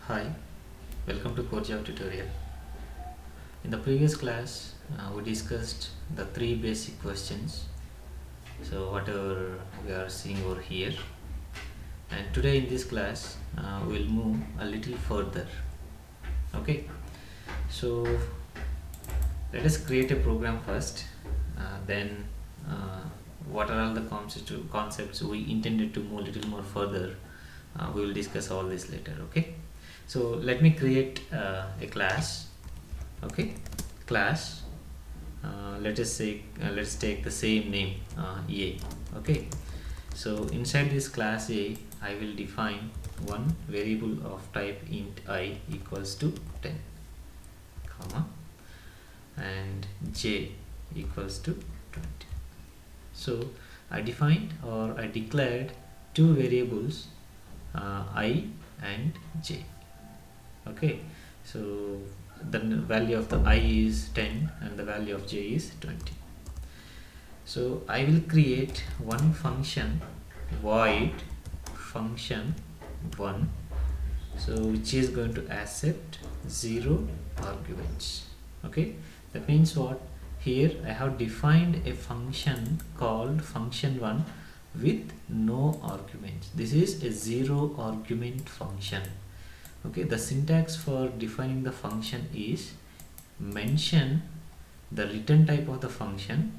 Hi, welcome to CoreJava tutorial. In the previous class, we discussed the three basic questions. So whatever we are seeing over here, and today in this class, we'll move a little further. Okay. So let us create a program first. Then, what are all the concepts we intended to move a little more further? We will discuss all this later. Okay. So let me create a class. Okay, class. Let's take the same name, A. Okay, so inside this class A, I will define one variable of type int I equals to 10, comma, and j equals to 20. So I defined or I declared two variables, I and j. Okay, so the value of the I is 10 and the value of j is 20. So I will create one function, void function 1, so which is going to accept 0 arguments. Okay, that means what? Here I have defined a function called function1 with no arguments. This is a 0 argument function. Okay, the syntax for defining the function is mention the return type of the function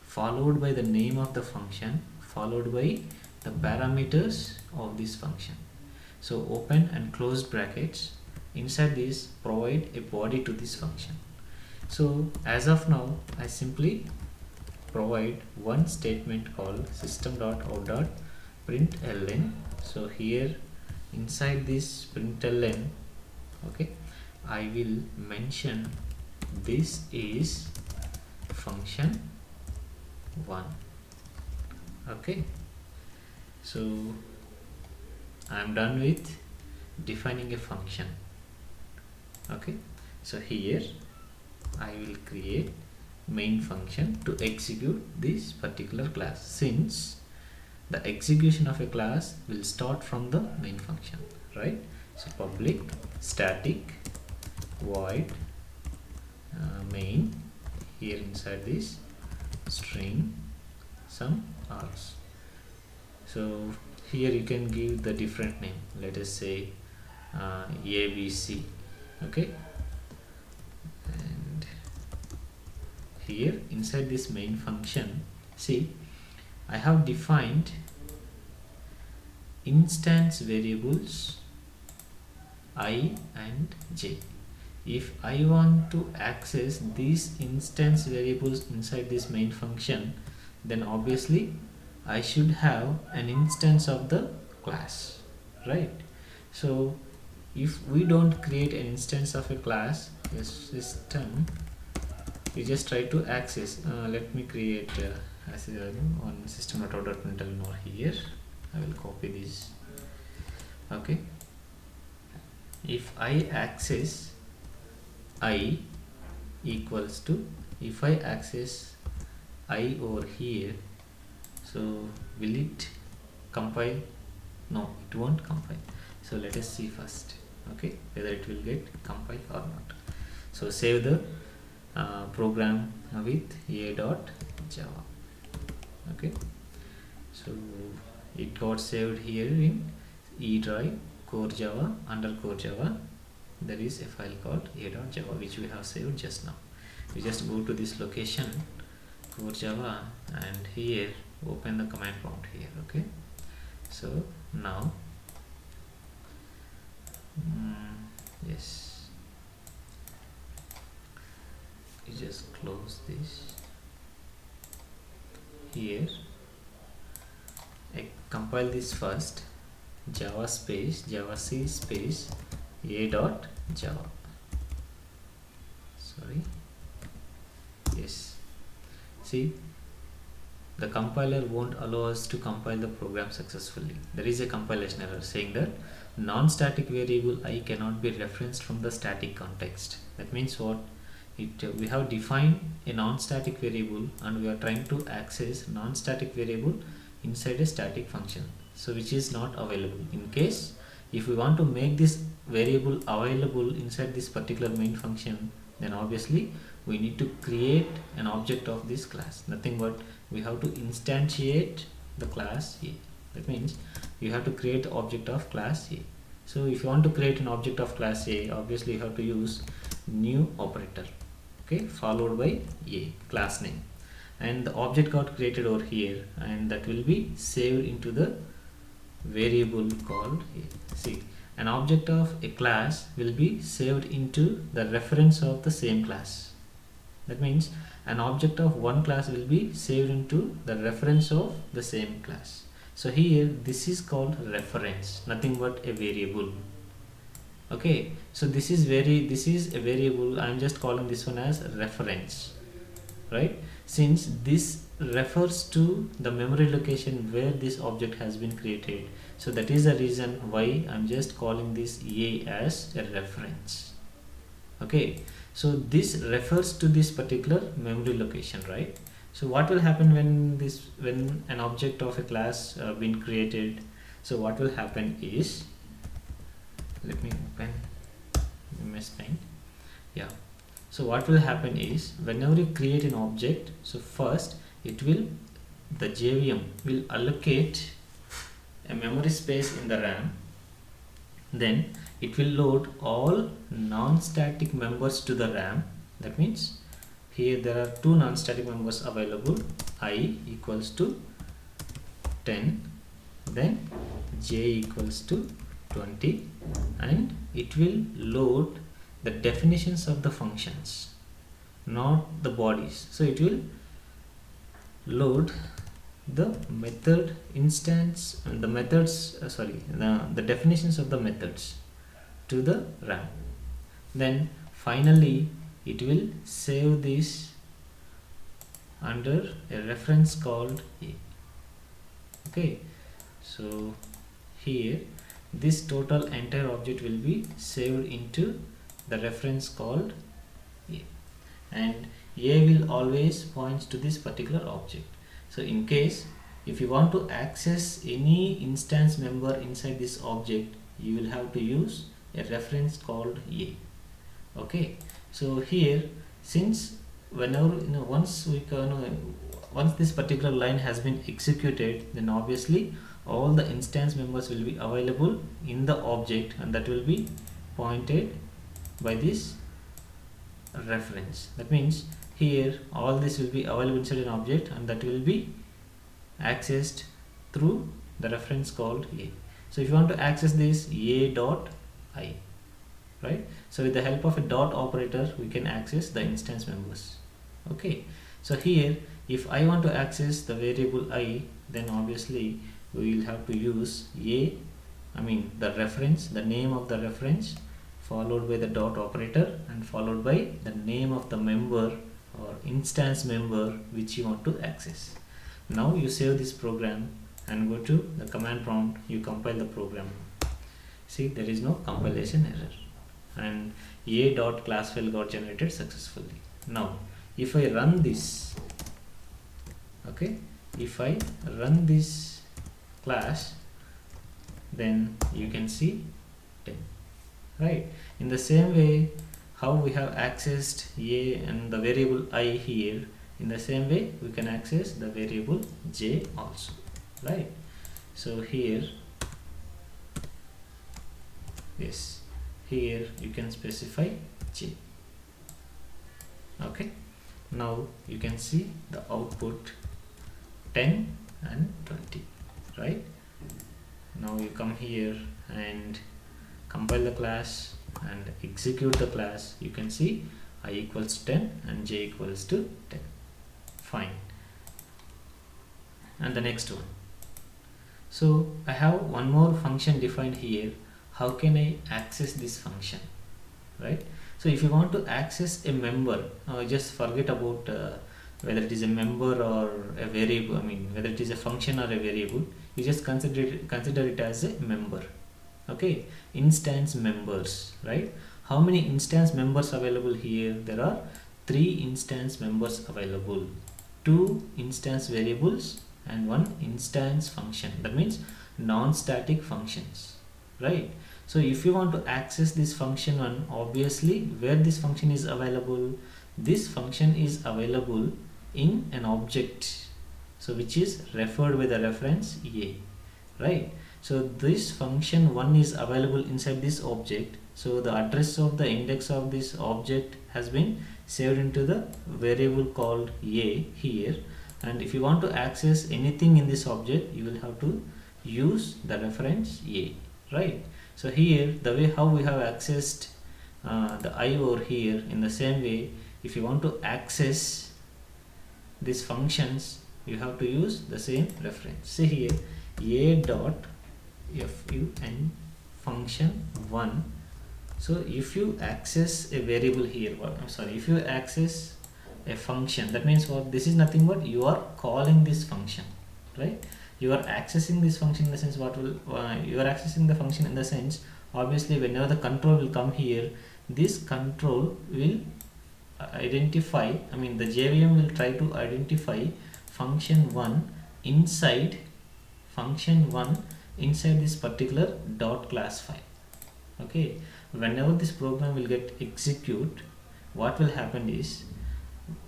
followed by the name of the function followed by the parameters of this function. So open and close brackets. Inside this, provide a body to this function. So as of now, I simply provide one statement called system.out.println. So here inside this println, okay, I will mention this is function 1. Okay, so I am done with defining a function. Okay, so here I will create main function to execute this particular class, since the execution of a class will start from the main function, right? So public static void main, here inside this string some args. So here you can give the different name, let us say ABC. Okay, and here inside this main function, see, I have defined instance variables I and j. If I want to access these instance variables inside this main function, then obviously I should have an instance of the class, right? So if we don't create an instance of a class, the system, we just try to access. Let me create as on system.out.println over here. I will copy this. Okay, if I access I equals to, if I access I over here, so will it compile? No, it won't compile. So let us see first, okay, whether it will get compile or not. So save the program with a.java. Okay, so it got saved here in E drive CoreJava. Under CoreJava there is a file called a.java which we have saved just now. We just go to this location CoreJava and here open the command prompt here. Okay, so now yes, you just close this. Here I compile this first, java space javac space a.java. Sorry, yes, see, the compiler won't allow us to compile the program successfully. There is a compilation error saying that non-static variable I cannot be referenced from the static context. That means what? We have defined a non-static variable and we are trying to access non-static variable inside a static function, so which is not available. In case if we want to make this variable available inside this particular main function, then obviously we need to create an object of this class. Nothing but we have to instantiate the class A. That means you have to create the object of class A. So if you want to create an object of class A, obviously you have to use new operator, okay, followed by A, class name, and the object got created over here, and that will be saved into the variable called A. See, an object of a class will be saved into the reference of the same class. That means an object of one class will be saved into the reference of the same class. So here this is called reference, nothing but a variable. Okay, so this is a variable. I am just calling this one as reference, right? Since this refers to the memory location where this object has been created, so that is the reason why I'm just calling this A as a reference. Okay, so this refers to this particular memory location, right? So what will happen when an object of a class been created? So what will happen is, let me open MS Paint. Yeah, so what will happen is, whenever you create an object, so first the JVM will allocate a memory space in the RAM. Then it will load all non-static members to the RAM. That means here there are two non-static members available, I equals to 10, then j equals to 20, and it will load the definitions of the functions, not the bodies. So it will load the method instance and the methods, the definitions of the methods to the RAM. Then finally it will save this under a reference called A. Okay, so here this total entire object will be saved into the reference called A, and A will always point to this particular object. So in case if you want to access any instance member inside this object, you will have to use a reference called A. Okay, so here, since whenever once this particular line has been executed, then obviously all the instance members will be available in the object, and that will be pointed by this reference. That means here all this will be available inside an object, and that will be accessed through the reference called A. So if you want to access this A dot I, right? So with the help of a dot operator we can access the instance members. Okay, so here if I want to access the variable I, then obviously we will have to use the reference, the name of the reference, followed by the dot operator, and followed by the name of the member or instance member which you want to access. Now you save this program and go to the command prompt, you compile the program. See, there is no compilation error, and a dot class file got generated successfully. Now if I run this, okay, if I run this class, then you can see 10, right? In the same way how we have accessed A and the variable I here, in the same way we can access the variable j also, right? So here, yes, here you can specify j. Okay, now you can see the output 10 and 20, right? Now you come here and compile the class and execute the class. You can see I equals 10 and j equals to 10. Fine. And the next one. So I have one more function defined here. How can I access this function, right? So if you want to access a member, just forget about whether it is a member or a variable, whether it is a function or a variable, you just consider it as a member. Okay, instance members, right? How many instance members available here? There are 3 instance members available, 2 instance variables and 1 instance function. That means non-static functions. right? So if you want to access this function one, obviously where this function is available, this function is available in an object, so which is referred with the reference a, right? So this function one is available inside this object, so the address of the index of this object has been saved into the variable called a here, and if you want to access anything in this object, you will have to use the reference a, right? So here the way how we have accessed the I over here, in the same way if you want to access these functions, you have to use the same reference. See here, a dot fun function 1. So if you access a variable here, I'm sorry, if you access a function, that means what? This is nothing but you are calling this function, right? You are accessing this function in the sense what will you are accessing the function in the sense, obviously whenever the control will come here, this control will identify, I mean the JVM will try to identify function 1 inside this particular dot class file. Okay, whenever this program will get execute, what will happen is,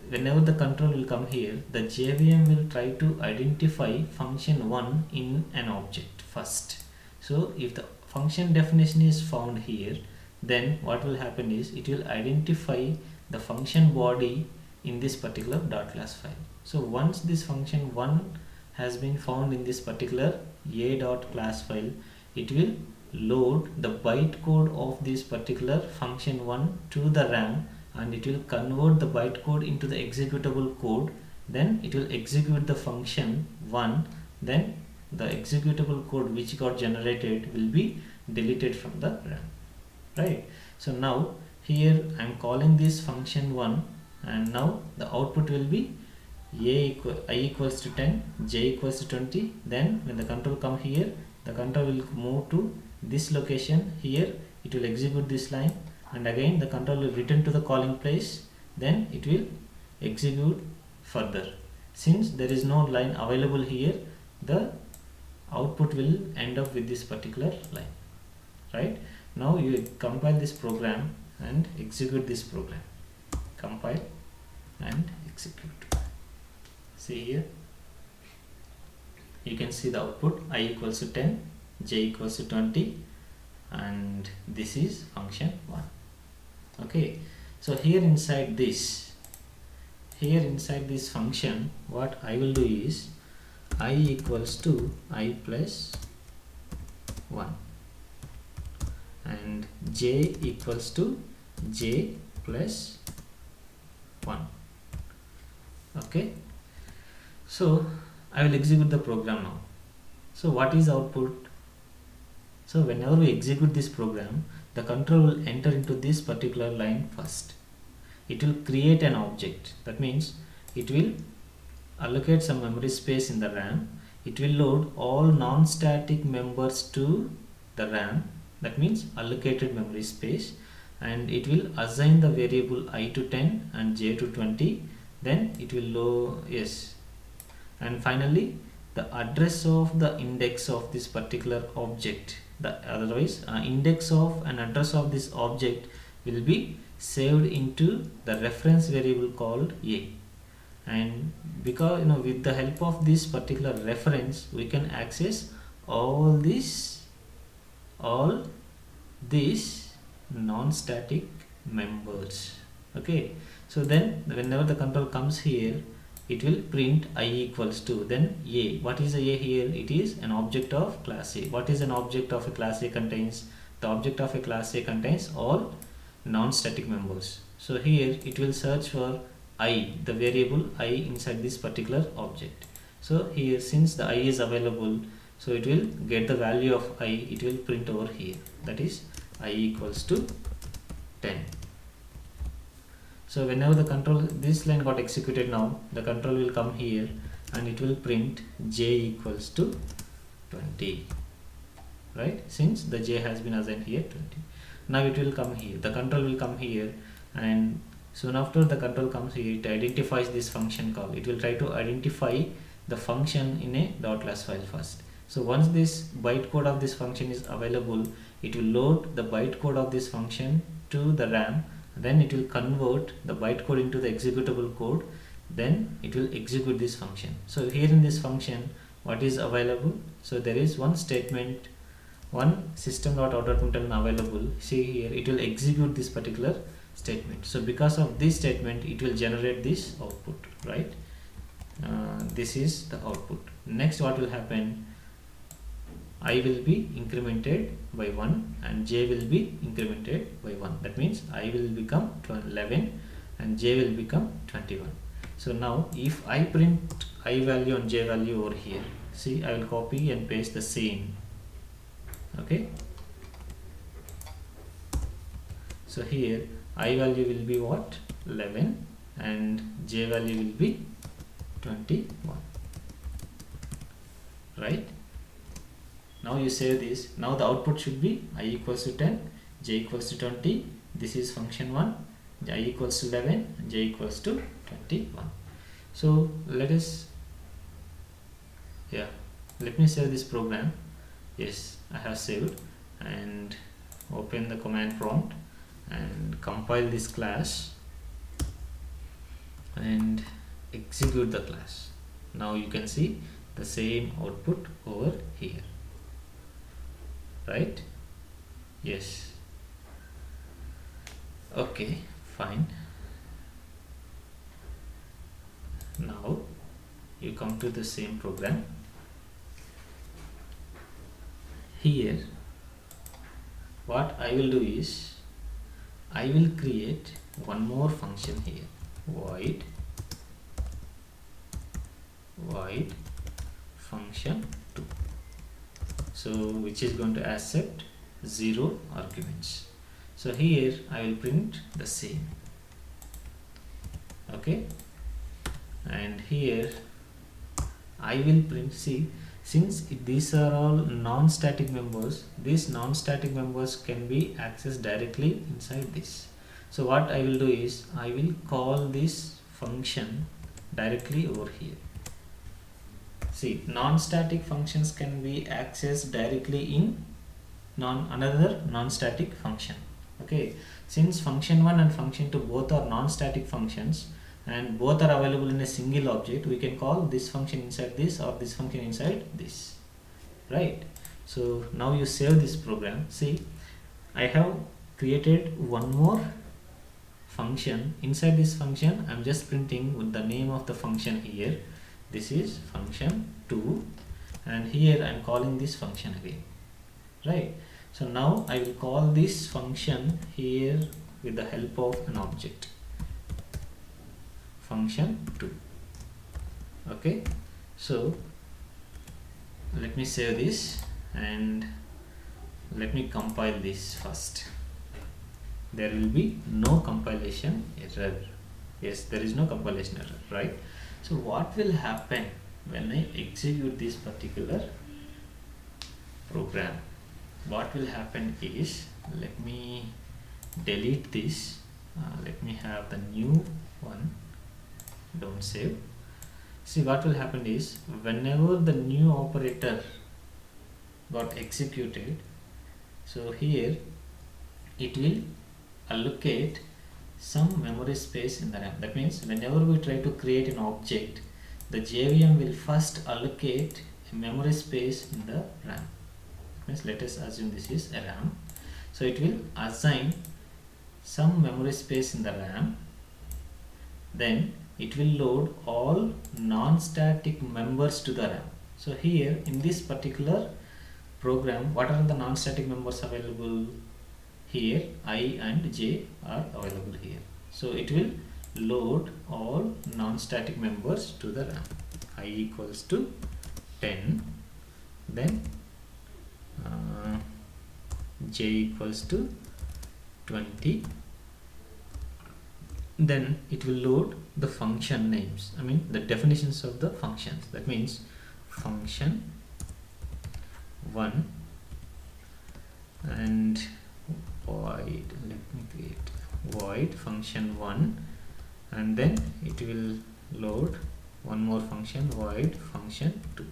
whenever the control will come here, the JVM will try to identify function 1 in an object first. So if the function definition is found here, then what will happen is it will identify the function body in this particular dot class file. So once this function 1 has been found in this particular a dot class file, it will load the bytecode of this particular function 1 to the RAM, and it will convert the bytecode into the executable code. Then it will execute the function 1, then the executable code which got generated will be deleted from the RAM, right? So now here I am calling this function 1, and now the output will be I equals to 10, j equals to 20. Then when the control come here, the control will move to this location here, it will execute this line, and again the control will return to the calling place, then it will execute further. Since there is no line available here, the output will end up with this particular line, right? Now you compile this program and execute this program. Compile and execute. See here, you can see the output I equals to 10, j equals to 20, and this is function 1. Okay, so here inside this function, what I will do is I equals to I plus 1 and j equals to j plus 1. Okay, so I will execute the program now. So what is output? So whenever we execute this program, the control will enter into this particular line first. It will create an object. That means it will allocate some memory space in the RAM. It will load all non-static members to the RAM. That means allocated memory space, and it will assign the variable I to 10 and j to 20. Then it will load, yes, and finally the address of the index of this particular object, the otherwise index of and address of this object will be saved into the reference variable called a. And because with the help of this particular reference, we can access all these non-static members. Okay, so then whenever the control comes here, it will print I equals to, then a. What is a here? It is an object of class A. What is an object of a class A contains? The object of a class A contains all non-static members. So here it will search for I, the variable I inside this particular object. So here, since the I is available, so it will get the value of I, it will print over here, that is I equals to 10. So whenever the control, this line got executed, now the control will come here and it will print j equals to 20, right? Since the j has been assigned here 20. Now it will come here, the control will come here, and soon after the control comes here, it identifies this function call. It will try to identify the function in a dot class file first. So once this bytecode of this function is available, it will load the bytecode of this function to the RAM, then it will convert the bytecode into the executable code, then it will execute this function. So here in this function, what is available? So there is one statement, one system.out.println available. See here, it will execute this particular statement. So because of this statement, it will generate this output, right? This is the output. Next, what will happen? I will be incremented by 1 and j will be incremented by 1. That means I will become 11 and j will become 21. So now if I print I value and j value over here, see, I will copy and paste the same. Okay. So here I value will be what? 11 and j value will be 21. Right? Now you save this. Now the output should be I equals to 10, j equals to 20. This is function 1. I equals to 11, j equals to 21. So let me save this program. Yes, I have saved, and open the command prompt and compile this class and execute the class. Now you can see the same output over here, right? Yes. Okay, fine. Now you come to the same program. Here what I will do is I will create one more function here, void function 2, so which is going to accept 0 arguments. So here I will print the same. Okay, and here I will print, see, since these are all non-static members, these non-static members can be accessed directly inside this. So what I will do is I will call this function directly over here. See, non-static functions can be accessed directly in another non-static function. Okay, since function 1 and function 2 both are non-static functions and both are available in a single object, we can call this function inside this or this function inside this, right? So now you save this program. See, I have created one more function. Inside this function I am just printing with the name of the function here. This is function 2 and here I am calling this function again, right? So now I will call this function here with the help of an object, function 2. Okay, so let me save this and let me compile this first. There will be no compilation error. Yes, there is no compilation error, right? So what will happen when I execute this particular program? What will happen is, let me delete this, let me have the new one, don't save. See, what will happen is whenever the new operator got executed, so here it will allocate some memory space in the RAM. That means whenever we try to create an object, the JVM will first allocate a memory space in the RAM. That means let us assume this is a RAM. So it will assign some memory space in the RAM, then it will load all non-static members to the RAM. So here in this particular program, what are the non-static members available? Here I and j are available here. So it will load all non-static members to the RAM. I equals to 10, then j equals to 20, then it will load the function names, I mean the definitions of the functions. That means function 1 and void, let me create void function 1, and then it will load one more function, void function 2.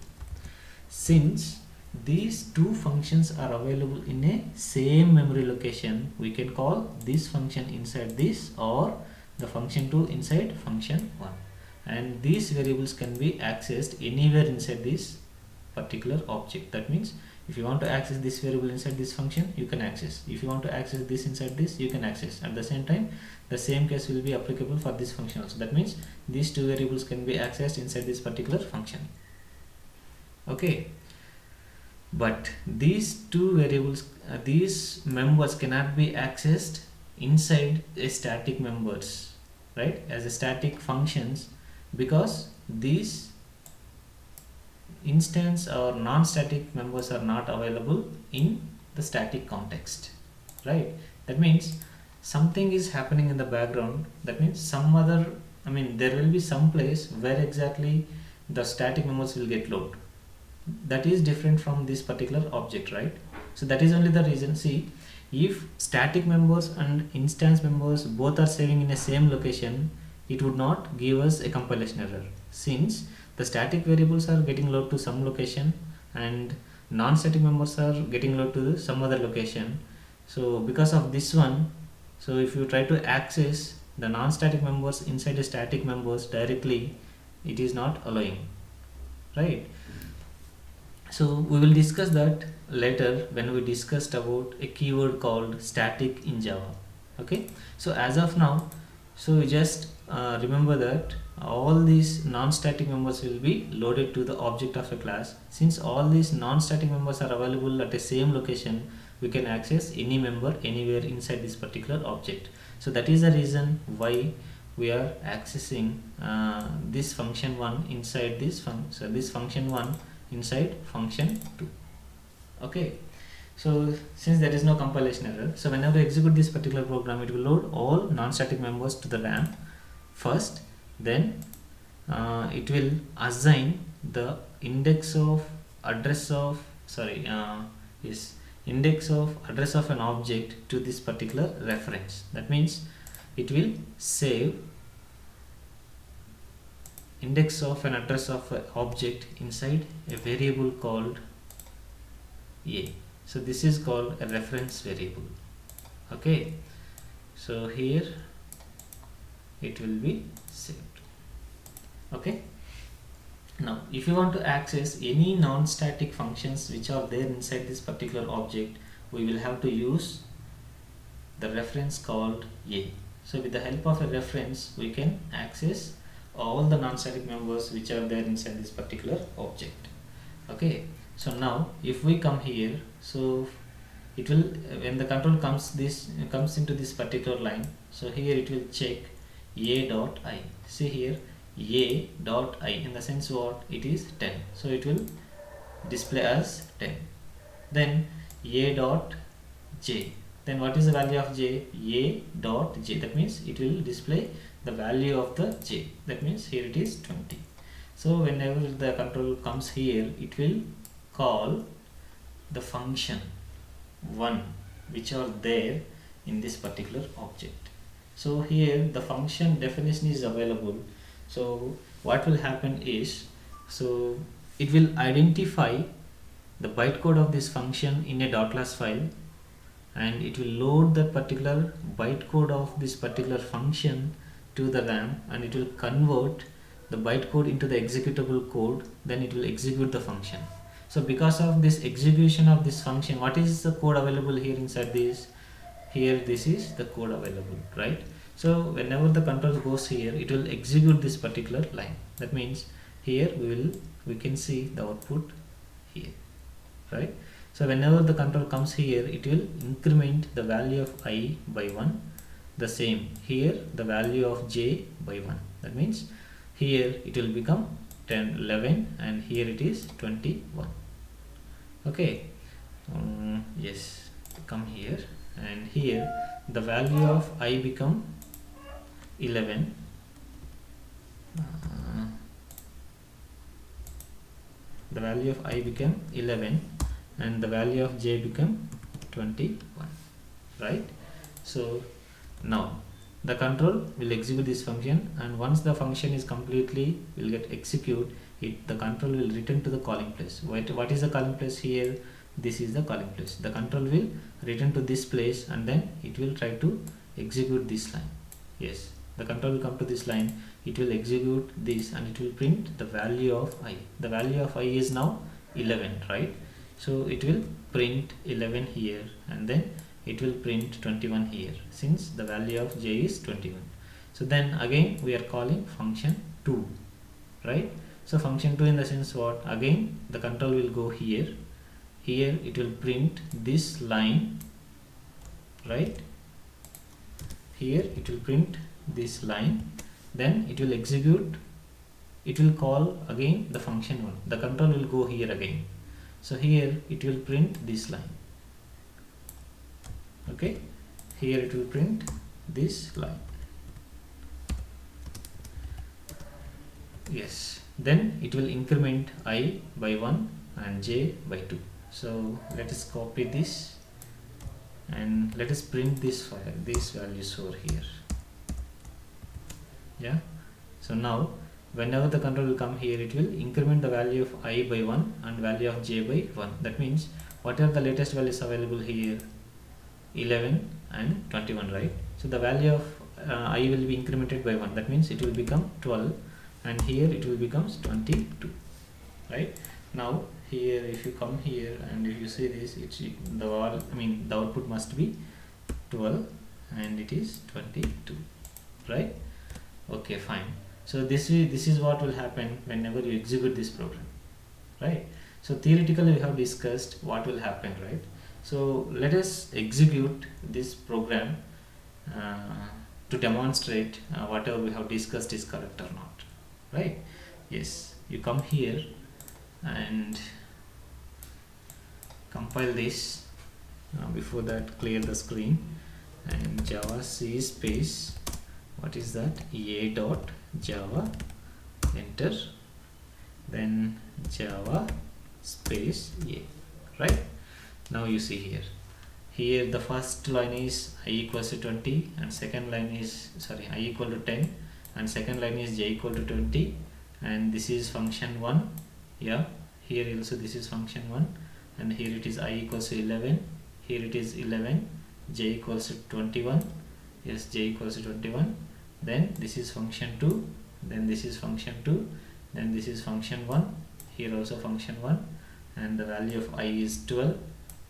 Since these two functions are available in a same memory location, we can call this function inside this or the function 2 inside function 1, and these variables can be accessed anywhere inside this particular object. That means if you want to access this variable inside this function, you can access. If you want to access this inside this, you can access. At the same time, the same case will be applicable for this function also. That means these two variables can be accessed inside this particular function. Okay, but these two variables, these members cannot be accessed inside a static members, right, as a static functions, because these instance or non-static members are not available in the static context, right? That means something is happening in the background. That means some other, there will be some place where exactly the static members will get loaded. That is different from this particular object, right? So that is only the reason. See, if static members and instance members both are saving in a same location, it would not give us a compilation error, since the static variables are getting loaded to some location and non-static members are getting loaded to some other location. So because of this one, so if you try to access the non-static members inside the static members directly, it is not allowing, right? So we will discuss that later when we discussed about a keyword called static in Java. Okay, so as of now, so we just remember that all these non-static members will be loaded to the object of a class. Since all these non-static members are available at the same location, we can access any member anywhere inside this particular object. So that is the reason why we are accessing this function 1 inside this function, this function 1 inside function 2. Okay, so since there is no compilation error, so whenever you execute this particular program, it will load all non-static members to the RAM first, then it will assign the index of address of index of address of an object to this particular reference. That means it will save index of an address of an object inside a variable called A. So this is called a reference variable. Okay, so here it will be saved. Okay, now if you want to access any non-static functions which are there inside this particular object, we will have to use the reference called A. So with the help of a reference, we can access all the non-static members which are there inside this particular object. Okay, so now if we come here, so it will, when the control comes into this particular line, so here it will check a dot I. See here, a dot I, in the sense what, it is 10, so it will display as 10. Then a dot j, then what is the value of j? A dot j, that means it will display the value of the j, that means here it is 20. So whenever the control comes here, it will call the function 1 which are there in this particular object. So here the function definition is available. So what will happen is, so it will identify the bytecode of this function in a .class file, and it will load that particular bytecode of this particular function to the RAM, and it will convert the bytecode into the executable code, then it will execute the function. So because of this execution of this function, what is the code available here inside this? Here this is the code available, right? So whenever the control goes here, it will execute this particular line. That means here we can see the output here, right? So whenever the control comes here, it will increment the value of I by 1. The same here, the value of j by 1. That means here it will become 10, 11, and here it is 21. Okay, yes, come here, and here the value of I become 11. The value of I become 11, and the value of j become 21, right? So now the control will execute this function, and once the function is completely will get execute, the control will return to the calling place. What is the calling place here? This is the calling place. The control will return to this place and then it will try to execute this line. Yes, the control will come to this line, it will execute this and it will print the value of I. The value of I is now 11, right? So it will print 11 here and then it will print 21 here, since the value of j is 21. So then again we are calling function 2, right? So function 2 in the sense what? Again the control will go here. Here it will print this line, right? Here it will print this line, then it will execute, it will call again the function 1. The control will go here again. So here it will print this line. Okay, here it will print this line. Yes, then it will increment I by 1 and j by 2. So let us copy this and let us print this file, these values over here. Yeah, so now whenever the control will come here, it will increment the value of I by 1 and value of j by 1. That means whatever the latest values available here, 11 and 21, right? So the value of I will be incremented by 1. That means it will become 12 and here it will becomes 22, right? Now here if you come here and if you see this, the output must be 12 and it is 22, right? Okay, fine. So this is what will happen whenever you execute this program, right? So theoretically we have discussed what will happen, right? So let us execute this program to demonstrate whatever we have discussed is correct or not, right? Yes, you come here and compile this. Before that, clear the screen and java c space, what is that, a dot java, enter, then java space a, right? Now you see here the first line is I equals to 20 and second line is I equal to 10 and second line is j equal to 20 and this is function 1. Yeah, here also this is function 1 and here it is I equals to 11, here it is 11, j equals to 21, yes, j equals to 21, then this is function 2, then this is function 2, then this is function 1, here also function 1 and the value of I is 12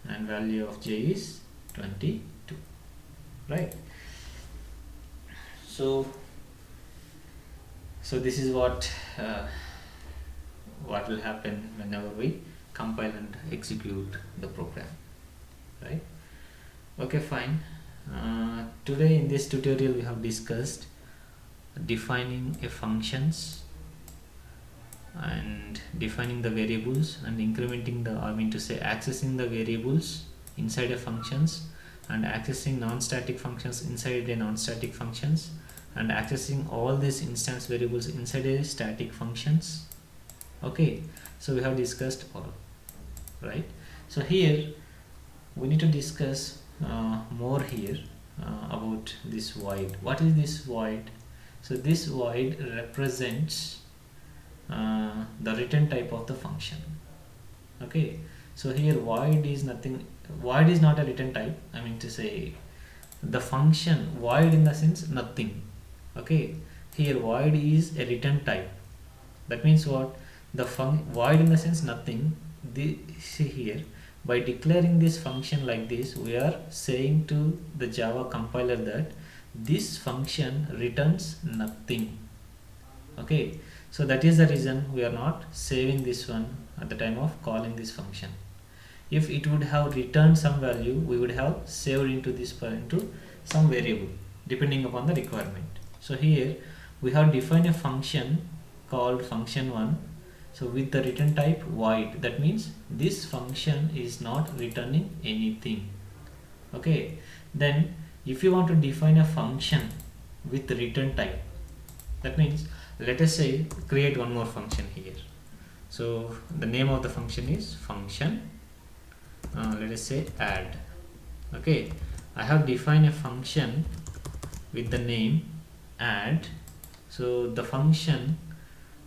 and value of j is 22, right? So this is what will happen whenever we compile and execute the program, right? Okay, fine. Today in this tutorial we have discussed defining a functions and defining the variables and incrementing the, accessing the variables inside a functions and accessing non-static functions inside a non-static functions and accessing all these instance variables inside a static functions. Okay, so we have discussed all, right? So here we need to discuss more here about this void. What is this void? So this void represents the return type of the function. Okay, so here void is nothing, void is not a return type, the function void in the sense nothing. Okay, here void is a return type. That means what? The void in the sense nothing. See here, by declaring this function like this, we are saying to the Java compiler that this function returns nothing. Okay, so that is the reason we are not saving this one at the time of calling this function. If it would have returned some value, we would have saved into this into some variable depending upon the requirement. So here we have defined a function called function 1. So with the return type void, that means this function is not returning anything. Okay, then if you want to define a function with return type, that means let us say create one more function here. So the name of the function is function, let us say add. Okay, I have defined a function with the name add. So the function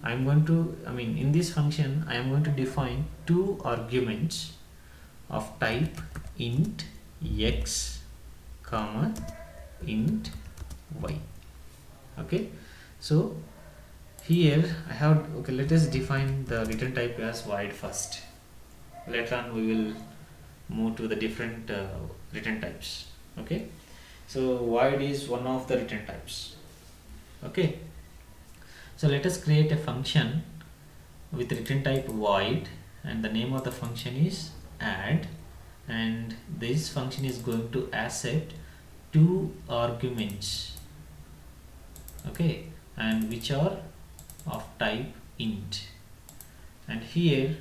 I'm going to, in this function I am going to define two arguments of type int x comma int y. Okay, so here I have, okay, let us define the return type as void first. Later on we will move to the different return types. Okay, so void is one of the return types. Okay, so let us create a function with return type void, and the name of the function is add, and this function is going to accept two arguments, okay, and which are of type int. And here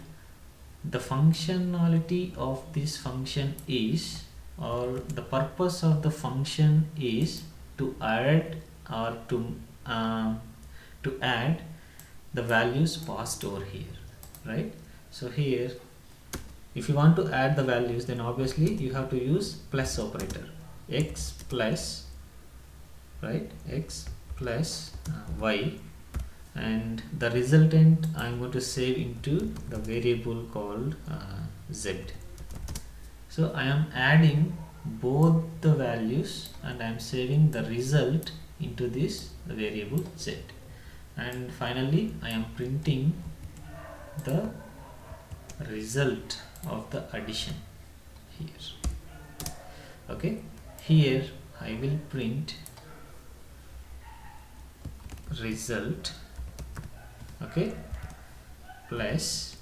the functionality of this function is, or the purpose of the function is to add, or to add the values passed over here, right? So here if you want to add the values, then obviously you have to use plus operator, x plus, right, x plus y, and the resultant I'm going to save into the variable called z. So I am adding both the values and I am saving the result into this variable z, and finally I am printing the result of the addition here. Okay, here I will print result, okay, plus,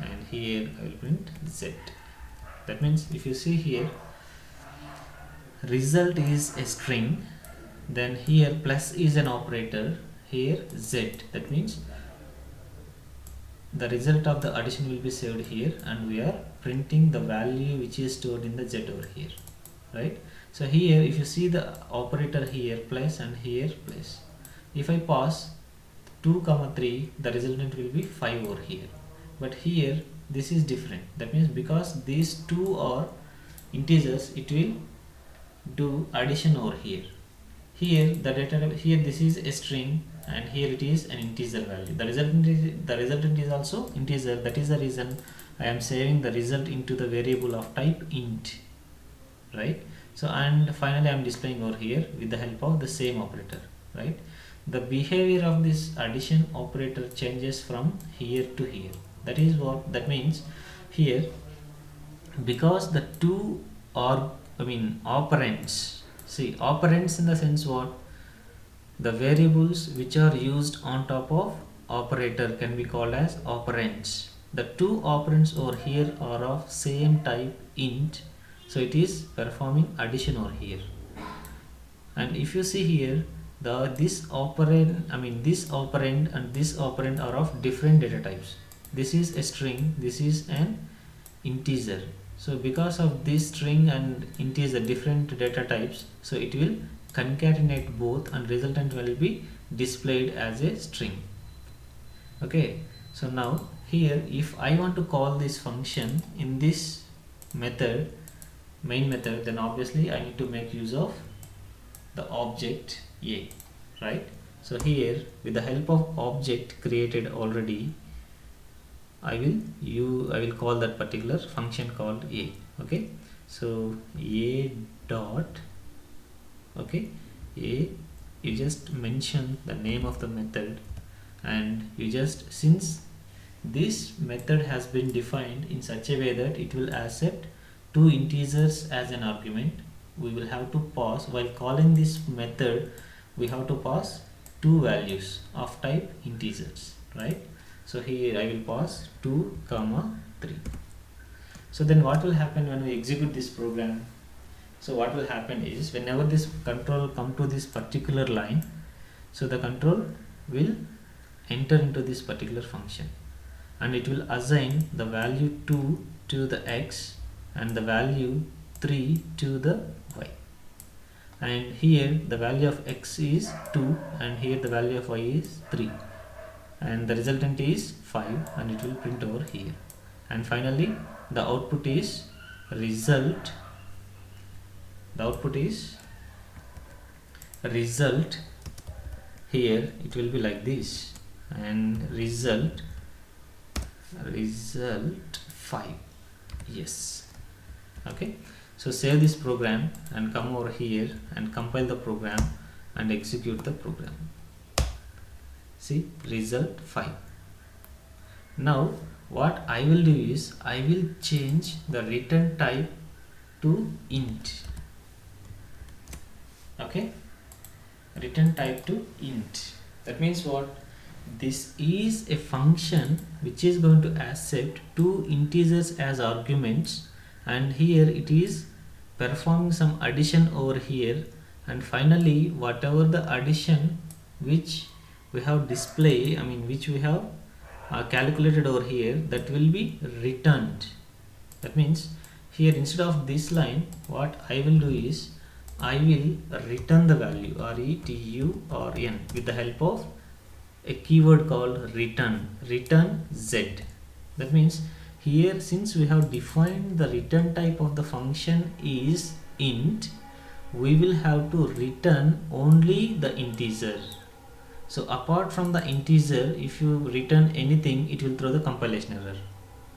and here I will print z. That means if you see here, result is a string, then here plus is an operator, here z. That means the result of the addition will be saved here, and we are printing the value which is stored in the z over here, right? So here if you see the operator here plus and here plus, if I pass 2 comma 3, the resultant will be 5 over here, but here this is different. That means because these two are integers, it will do addition over here. Here the data, here this is a string and here it is an integer value. The resultant is also integer. That is the reason I am saving the result into the variable of type int, right? So and finally I am displaying over here with the help of the same operator, right? The behavior of this addition operator changes from here to here. That is what that means here, because the two are, operands. See, operands in the sense what? The variables which are used on top of operator can be called as operands. The two operands over here are of same type int, so it is performing addition over here. And if you see here, this operand, this operand and this operand are of different data types. This is a string, this is an integer. So because of this string and integer different data types, so it will concatenate both and resultant will be displayed as a string. Okay, so now here if I want to call this function in this method, main method, then obviously I need to make use of the object a, right? So here with the help of object created already, I will call that particular function called a. Okay, so a dot, okay, a, you just mention the name of the method, and you just, since this method has been defined in such a way that it will accept two integers as an argument, we will have to pass, while calling this method, we have to pass two values of type integers, right? So here I will pass 2 comma 3. So then what will happen when we execute this program? So what will happen is, whenever this control come to this particular line, so the control will enter into this particular function and it will assign the value 2 to the x and the value 3 to the y. And here the value of x is 2 and here the value of y is 3. And the resultant is 5 and it will print over here. And finally the output is result. The output is result here it will be like this, and result 5. Yes. Okay, so save this program and come over here and compile the program and execute the program. See, result 5. Now what I will do is I will change the return type to int. Okay, return type to int. That means what? This is a function which is going to accept 2 integers as arguments, and here it is performing some addition over here, and finally whatever the addition which we have which we have calculated over here, that will be returned. That means here instead of this line, what I will do is I will return the value return with the help of a keyword called return z. That means here, since we have defined the return type of the function is int, we will have to return only the integer. So apart from the integer, if you return anything, it will throw the compilation error.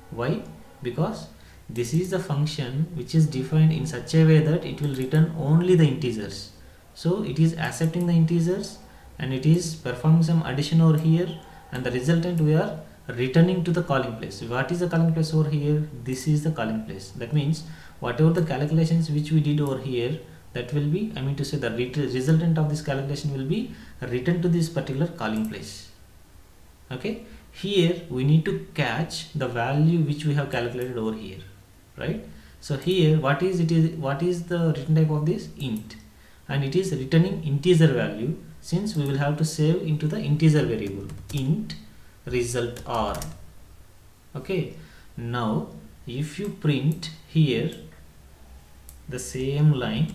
Why? Because this is the function which is defined in such a way that it will return only the integers. So it is accepting the integers and it is performing some addition over here, and the resultant we are returning to the calling place. What is the calling place over here? This is the calling place. That means whatever the calculations which we did over here, that will be, the resultant of this calculation will be returned to this particular calling place. Okay, here we need to catch the value which we have calculated over here, right? So here what is the return type of this? Int, and it is returning integer value, since we will have to save into the integer variable int result r. Okay, now if you print here the same line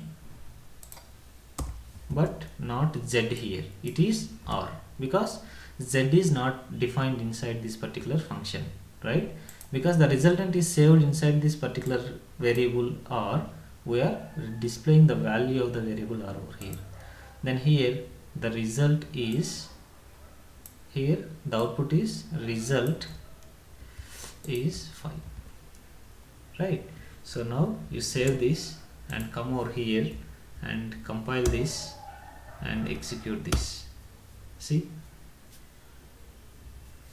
but not z, here it is r, because z is not defined inside this particular function, right? Because the resultant is saved inside this particular variable r, we are displaying the value of the variable r over here. Then here the result is, here the output is result is 5, right? So now you save this and come over here and compile this and execute this. See,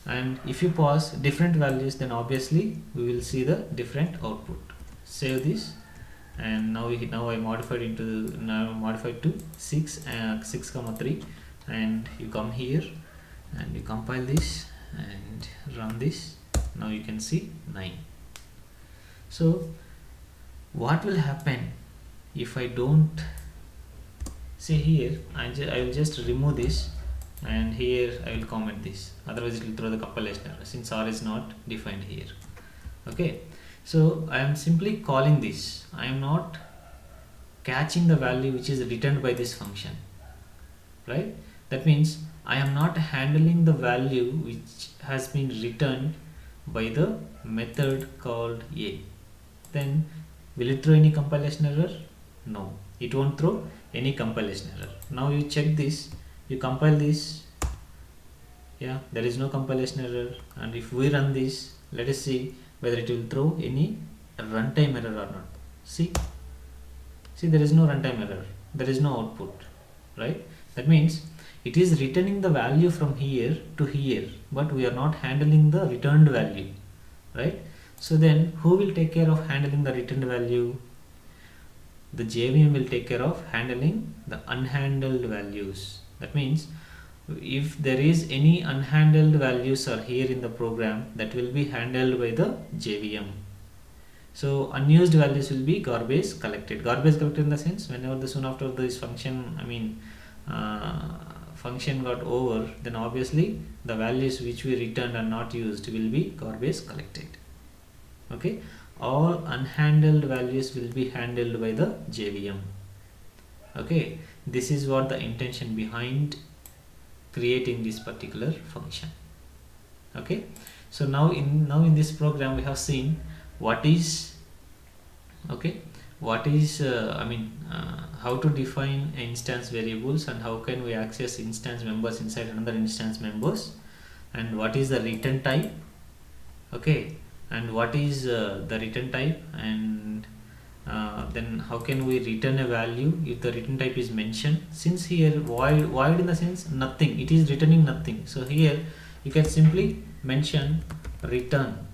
and if you pass different values, then obviously we will see the different output. Save this, and now I modified to 6,3, and you come here and you compile this and run this. Now you can see 9. So what will happen if I don't see here? I will just remove this, and here I will comment this, otherwise it will throw the compilation error since r is not defined here. Okay, so I am simply calling this, I am not catching the value which is returned by this function, right? That means I am not handling the value which has been returned by the method called a. Then will it throw any compilation error? No, it won't throw any compilation error. Now you check this, you compile this, yeah, there is no compilation error. And if we run this, let us see whether it will throw any runtime error or not. See, there is no runtime error, there is no output, right? That means it is returning the value from here to here, but we are not handling the returned value, right? So then who will take care of handling the returned value? The JVM will take care of handling the unhandled values. That means if there is any unhandled values are here in the program, that will be handled by the JVM. So unused values will be garbage collected. Garbage collected in the sense, whenever soon after this function, function got over, then obviously the values which we returned are not used will be garbage collected. Okay, all unhandled values will be handled by the JVM. Okay, this is what the intention behind creating this particular function. Okay, so now in this program we have seen what is what is how to define instance variables, and how can we access instance members inside another instance members, and what is the return type. Okay, and what is the return type, and then how can we return a value if the return type is mentioned. Since here void in the sense nothing, it is returning nothing, so here you can simply mention return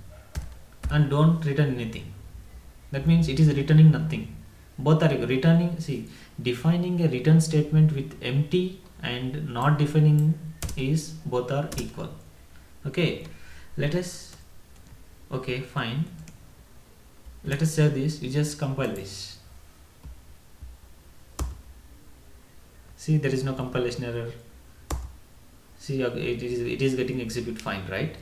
and don't return anything. That means it is returning nothing. Both are returning. See, defining a return statement with empty and not defining is both are equal. Okay, let us, okay, fine, let us save this. We just compile this. See, there is no compilation error. See, it is getting execute fine, right?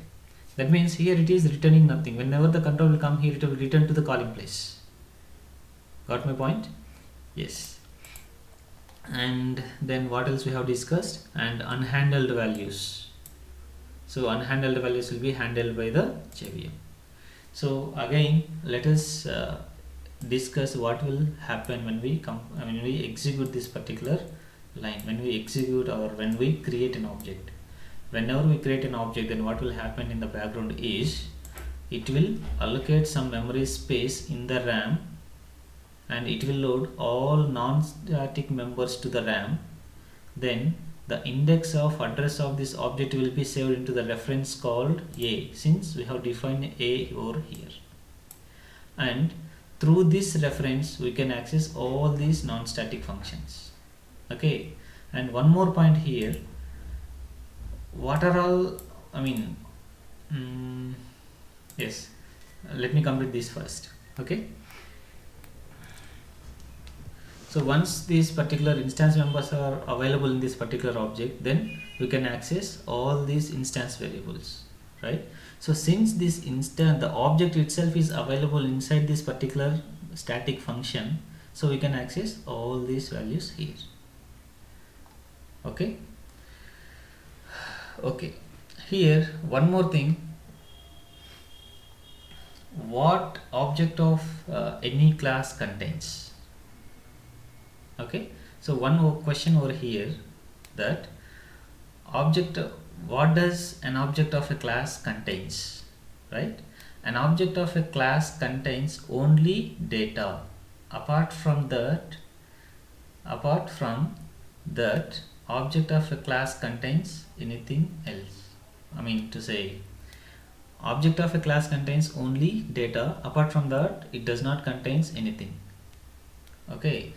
That means here it is returning nothing. Whenever the control will come here, it will return to the calling place. Got my point? Yes. And then what else we have discussed? And unhandled values. So unhandled values will be handled by the JVM. So again, let us discuss what will happen when we execute this particular line, when we execute or when we create an object. Whenever we create an object, then what will happen in the background is it will allocate some memory space in the RAM, and it will load all non-static members to the RAM. Then the index of address of this object will be saved into the reference called A, since we have defined A over here. And through this reference we can access all these non-static functions. Okay, and one more point here. What are all, yes, let me complete this first. Okay, so once these particular instance members are available in this particular object, then we can access all these instance variables, right? So since this the object itself is available inside this particular static function, so we can access all these values here. Okay. Okay, here one more thing. What object of any class contains? Okay, so one more question over here, that object, what does an object of a class contains, right? An object of a class contains only data. Apart from that, object of a class contains anything else. Object of a class contains only data. Apart from that, it does not contains anything. Okay,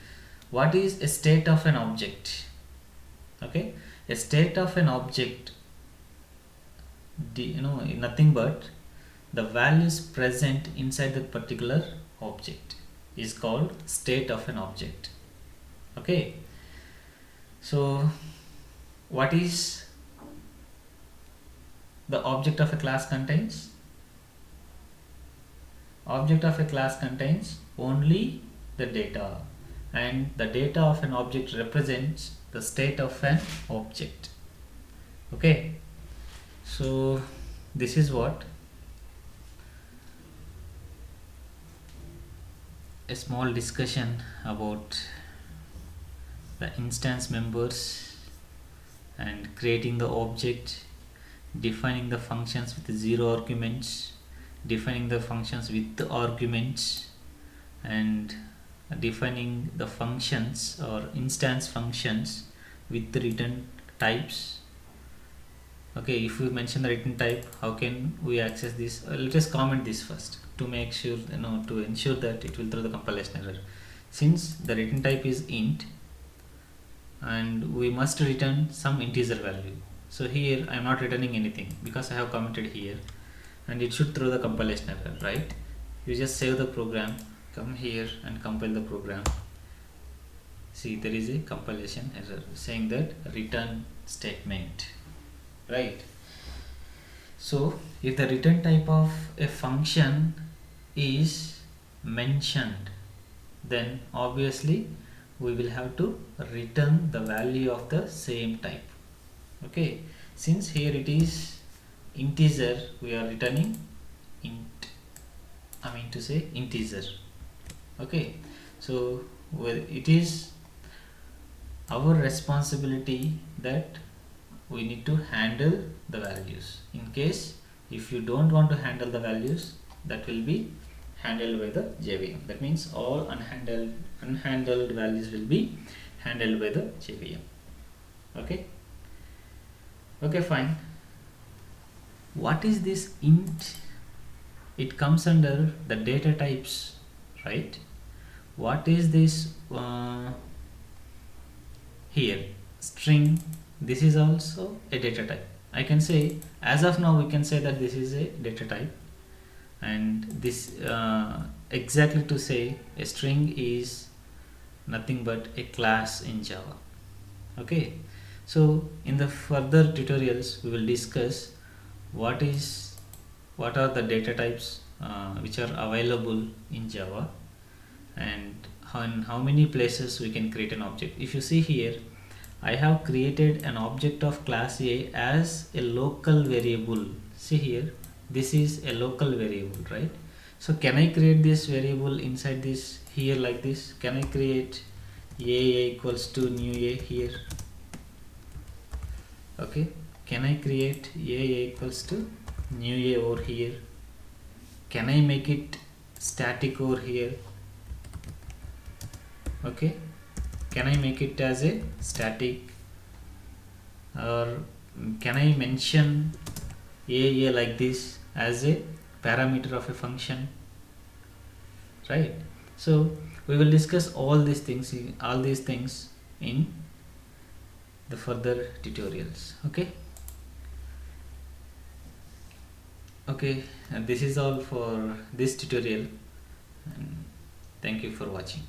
what is a state of an object? Okay, a state of an object, nothing but the values present inside that particular object is called state of an object. Okay, so what is the object of a class contains? Object of a class contains only the data, and the data of an object represents the state of an object. Okay, so this is what a small discussion about the instance members and creating the object, defining the functions with 0 arguments, defining the functions with the arguments, and defining the functions or instance functions with the return types. Okay, if we mention the return type, how can we access this? Let us comment this first to make sure, to ensure that it will throw the compilation error. Since the return type is int, and we must return some integer value, so here I am not returning anything because I have commented here, and it should throw the compilation error, right? You just save the program, come here and compile the program. See, there is a compilation error saying that return statement, right? So if the return type of a function is mentioned, then obviously we will have to return the value of the same type. Okay, since here it is integer, we are returning integer. Okay, So it is our responsibility that we need to handle the values. In case if you don't want to handle the values, that will be handled by the JVM. That means all unhandled values will be handled by the JVM. Okay, fine. What is this int? It comes under the data types, right? What is this here? String. This is also a data type. I can say, as of now, we can say that this is a data type, and this exactly to say a string is nothing but a class in Java. Okay, so in the further tutorials we will discuss what are the data types which are available in Java, and in how many places we can create an object. If you see here, I have created an object of class A as a local variable. See here, this is a local variable, right? So can I create this variable inside this here like this? Can I create a equals to new a here? Okay, can I create a equals to new a over here? Can I make it static over here? Okay, can I make it as a static, or can I mention a like this as a parameter of a function, right? So we will discuss all these things in the further tutorials. Okay, and this is all for this tutorial, and thank you for watching.